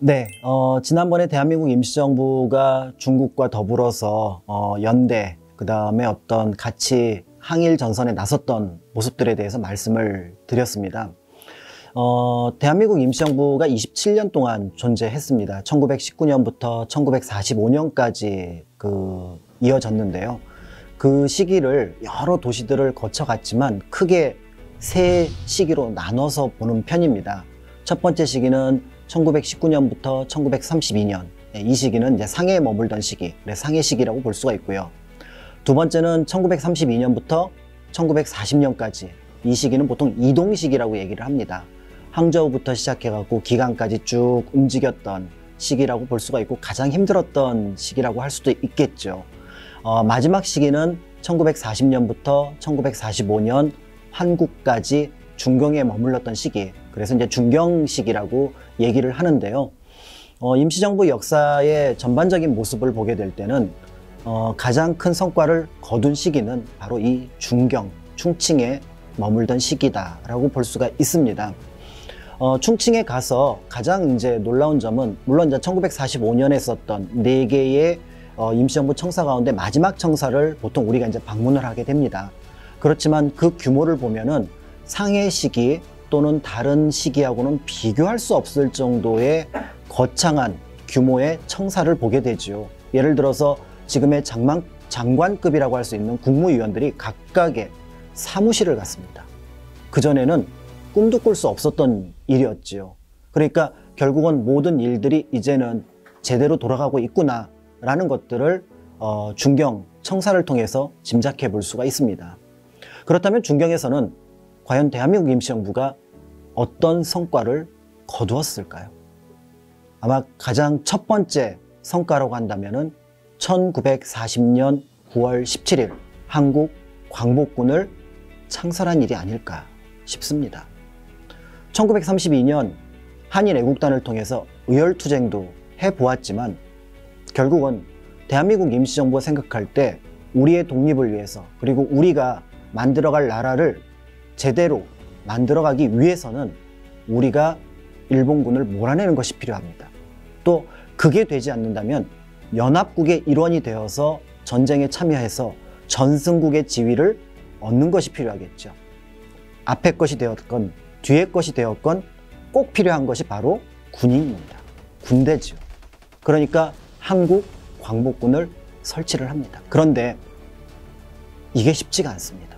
네, 지난번에 대한민국 임시정부가 중국과 더불어서 연대, 그 다음에 어떤 같이 항일 전선에 나섰던 모습들에 대해서 말씀을 드렸습니다. 대한민국 임시정부가 27년 동안 존재했습니다. 1919년부터 1945년까지 이어졌는데요. 그 시기를 여러 도시들을 거쳐갔지만 크게 세 시기로 나눠서 보는 편입니다. 첫 번째 시기는 1919년부터 1932년, 이 시기는 이제 상해에 머물던 시기, 상해 시기라고 볼 수가 있고요. 두 번째는 1932년부터 1940년까지, 이 시기는 보통 이동 시기라고 얘기를 합니다. 항저우부터 시작해갖고 기간까지 쭉 움직였던 시기라고 볼 수가 있고 가장 힘들었던 시기라고 할 수도 있겠죠. 마지막 시기는 1940년부터 1945년 한국까지 중경에 머물렀던 시기, 그래서 이제 중경 시기라고 얘기를 하는데요. 임시정부 역사의 전반적인 모습을 보게 될 때는 가장 큰 성과를 거둔 시기는 바로 이 중경, 충칭에 머물던 시기다라고 볼 수가 있습니다. 충칭에 가서 가장 이제 놀라운 점은 물론 이제 1945년에 썼던 4개의 임시정부 청사 가운데 마지막 청사를 보통 우리가 이제 방문을 하게 됩니다. 그렇지만 그 규모를 보면은 상해 시기 또는 다른 시기하고는 비교할 수 없을 정도의 거창한 규모의 청사를 보게 되죠. 예를 들어서 지금의 장관급이라고 할 수 있는 국무위원들이 각각의 사무실을 갖습니다. 그전에는 꿈도 꿀 수 없었던 일이었지요. 그러니까 결국은 모든 일들이 이제는 제대로 돌아가고 있구나 라는 것들을 중경 청사를 통해서 짐작해 볼 수가 있습니다. 그렇다면 중경에서는 과연 대한민국 임시정부가 어떤 성과를 거두었을까요? 아마 가장 첫 번째 성과라고 한다면은 1940년 9월 17일 한국 광복군을 창설한 일이 아닐까 싶습니다. 1932년 한일 애국단을 통해서 의열투쟁도 해보았지만 결국은 대한민국 임시정부가 생각할 때 우리의 독립을 위해서 그리고 우리가 만들어갈 나라를 제대로 만들어가기 위해서는 우리가 일본군을 몰아내는 것이 필요합니다. 또 그게 되지 않는다면 연합국의 일원이 되어서 전쟁에 참여해서 전승국의 지위를 얻는 것이 필요하겠죠. 앞에 것이 되었건 뒤에 것이 되었건 꼭 필요한 것이 바로 군인입니다. 군대죠. 그러니까 한국 광복군을 설치를 합니다. 그런데 이게 쉽지가 않습니다.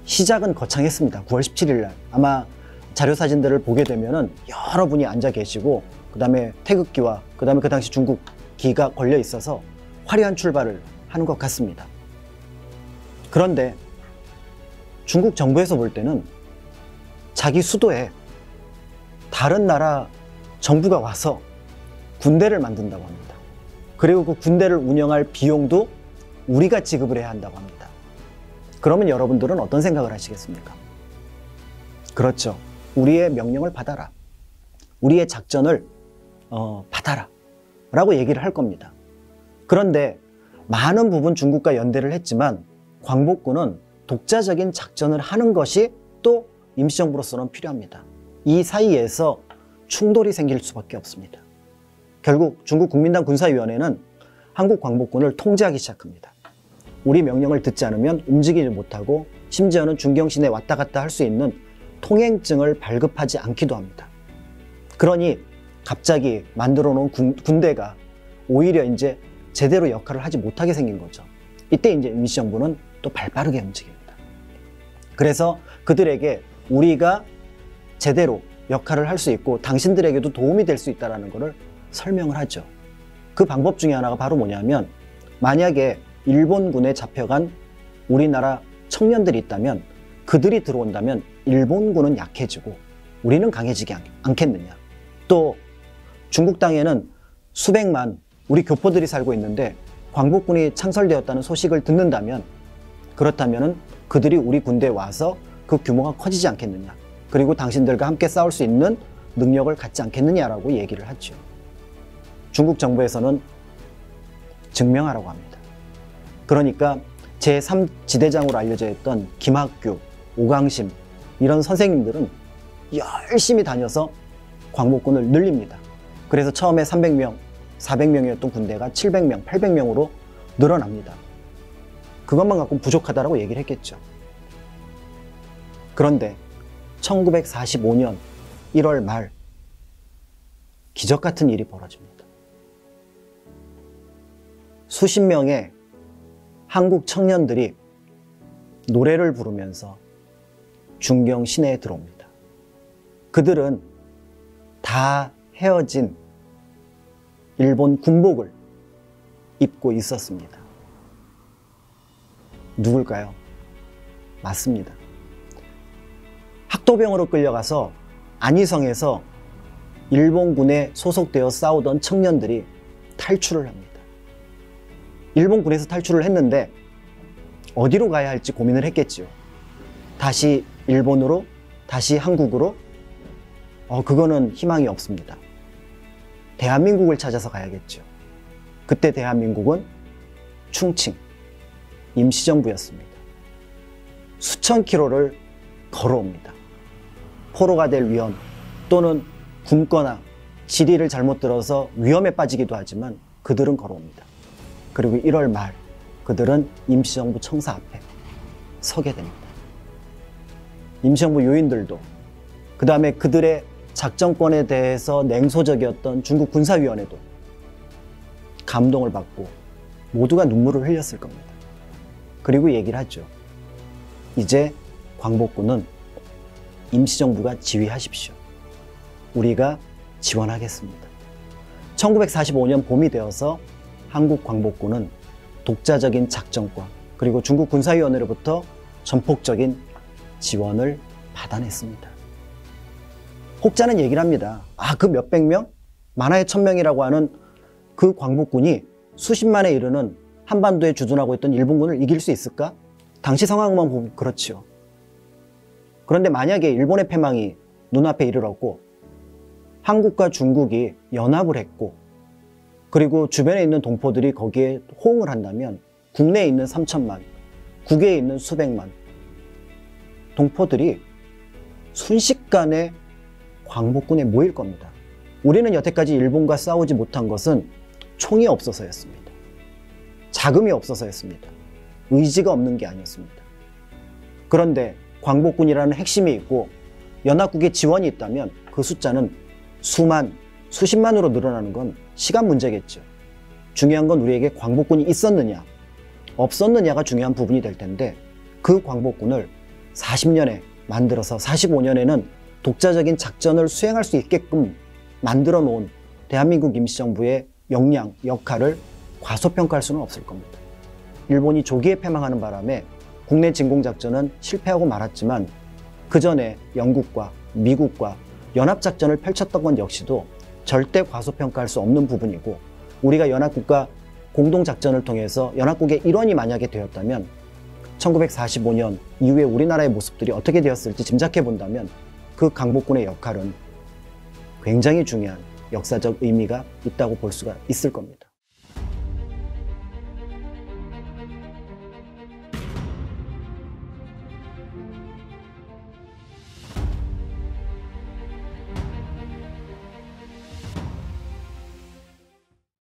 시작은 거창했습니다. 9월 17일 날 아마 자료사진들을 보게 되면은 여러분이 앉아 계시고 그 다음에 태극기와 그 다음에 그 당시 중국 기가 걸려 있어서 화려한 출발을 하는 것 같습니다. 그런데 중국 정부에서 볼 때는 자기 수도에 다른 나라 정부가 와서 군대를 만든다고 합니다. 그리고 그 군대를 운영할 비용도 우리가 지급을 해야 한다고 합니다. 그러면 여러분들은 어떤 생각을 하시겠습니까? 그렇죠. 우리의 명령을 받아라. 우리의 작전을 받아라. 라고 얘기를 할 겁니다. 그런데 많은 부분 중국과 연대를 했지만 광복군은 독자적인 작전을 하는 것이 또 임시정부로서는 필요합니다. 이 사이에서 충돌이 생길 수밖에 없습니다. 결국 중국 국민당 군사위원회는 한국 광복군을 통제하기 시작합니다. 우리 명령을 듣지 않으면 움직이지 못하고 심지어는 중경시내 왔다 갔다 할 수 있는 통행증을 발급하지 않기도 합니다. 그러니 갑자기 만들어 놓은 군대가 오히려 이제 제대로 역할을 하지 못하게 생긴 거죠. 이때 이제 임시정부는 또 발빠르게 움직입니다. 그래서 그들에게 우리가 제대로 역할을 할 수 있고 당신들에게도 도움이 될 수 있다는 것을 설명을 하죠. 그 방법 중에 하나가 바로 뭐냐면 만약에 일본군에 잡혀간 우리나라 청년들이 있다면 그들이 들어온다면 일본군은 약해지고 우리는 강해지지 않겠느냐. 또 중국 땅에는 수백만 우리 교포들이 살고 있는데 광복군이 창설되었다는 소식을 듣는다면 그렇다면 그들이 우리 군대에 와서 그 규모가 커지지 않겠느냐. 그리고 당신들과 함께 싸울 수 있는 능력을 갖지 않겠느냐라고 얘기를 하죠. 중국 정부에서는 증명하라고 합니다. 그러니까 제3지대장으로 알려져 있던 김학규, 오강심 이런 선생님들은 열심히 다녀서 광복군을 늘립니다. 그래서 처음에 300명, 400명이었던 군대가 700명, 800명으로 늘어납니다. 그것만 갖고 부족하다라고 얘기를 했겠죠. 그런데 1945년 1월 말 기적 같은 일이 벌어집니다. 수십 명의 한국 청년들이 노래를 부르면서 중경 시내에 들어옵니다. 그들은 다 헤어진 일본 군복을 입고 있었습니다. 누굴까요? 맞습니다. 학도병으로 끌려가서 안희성에서 일본군에 소속되어 싸우던 청년들이 탈출을 합니다. 일본군에서 탈출을 했는데 어디로 가야 할지 고민을 했겠지요. 다시 일본으로? 다시 한국으로? 그거는 희망이 없습니다. 대한민국을 찾아서 가야겠죠. 그때 대한민국은 충칭, 임시정부였습니다. 수천 킬로를 걸어옵니다. 포로가 될 위험 또는 굶거나 지리를 잘못 들어서 위험에 빠지기도 하지만 그들은 걸어옵니다. 그리고 1월 말 그들은 임시정부 청사 앞에 서게 됩니다. 임시정부 요인들도 그 다음에 그들의 작전권에 대해서 냉소적이었던 중국 군사위원회도 감동을 받고 모두가 눈물을 흘렸을 겁니다. 그리고 얘기를 하죠. 이제 광복군은 임시정부가 지휘하십시오. 우리가 지원하겠습니다. 1945년 봄이 되어서 한국 광복군은 독자적인 작전권 그리고 중국 군사위원회로부터 전폭적인 지원을 받아냈습니다. 혹자는 얘기를 합니다. 그 몇백 명? 많아야 1000명이라고 하는 그 광복군이 수십만에 이르는 한반도에 주둔하고 있던 일본군을 이길 수 있을까? 당시 상황만 보면 그렇지요. 그런데 만약에 일본의 패망이 눈앞에 이르렀고 한국과 중국이 연합을 했고 그리고 주변에 있는 동포들이 거기에 호응을 한다면 국내에 있는 3천만, 국외에 있는 수백만 동포들이 순식간에 광복군에 모일 겁니다. 우리는 여태까지 일본과 싸우지 못한 것은 총이 없어서였습니다. 자금이 없어서였습니다. 의지가 없는 게 아니었습니다. 그런데 광복군이라는 핵심이 있고 연합국의 지원이 있다면 그 숫자는 수만, 수십만으로 늘어나는 건 시간 문제겠죠. 중요한 건 우리에게 광복군이 있었느냐, 없었느냐가 중요한 부분이 될 텐데 그 광복군을 40년에 만들어서 45년에는 독자적인 작전을 수행할 수 있게끔 만들어 놓은 대한민국 임시정부의 역량, 역할을 과소평가할 수는 없을 겁니다. 일본이 조기에 패망하는 바람에 국내 진공작전은 실패하고 말았지만 그 전에 영국과 미국과 연합작전을 펼쳤던 건 역시도 절대 과소평가할 수 없는 부분이고 우리가 연합국과 공동작전을 통해서 연합국의 일원이 만약에 되었다면 1945년 이후에 우리나라의 모습들이 어떻게 되었을지 짐작해 본다면 그 광복군의 역할은 굉장히 중요한 역사적 의미가 있다고 볼 수가 있을 겁니다.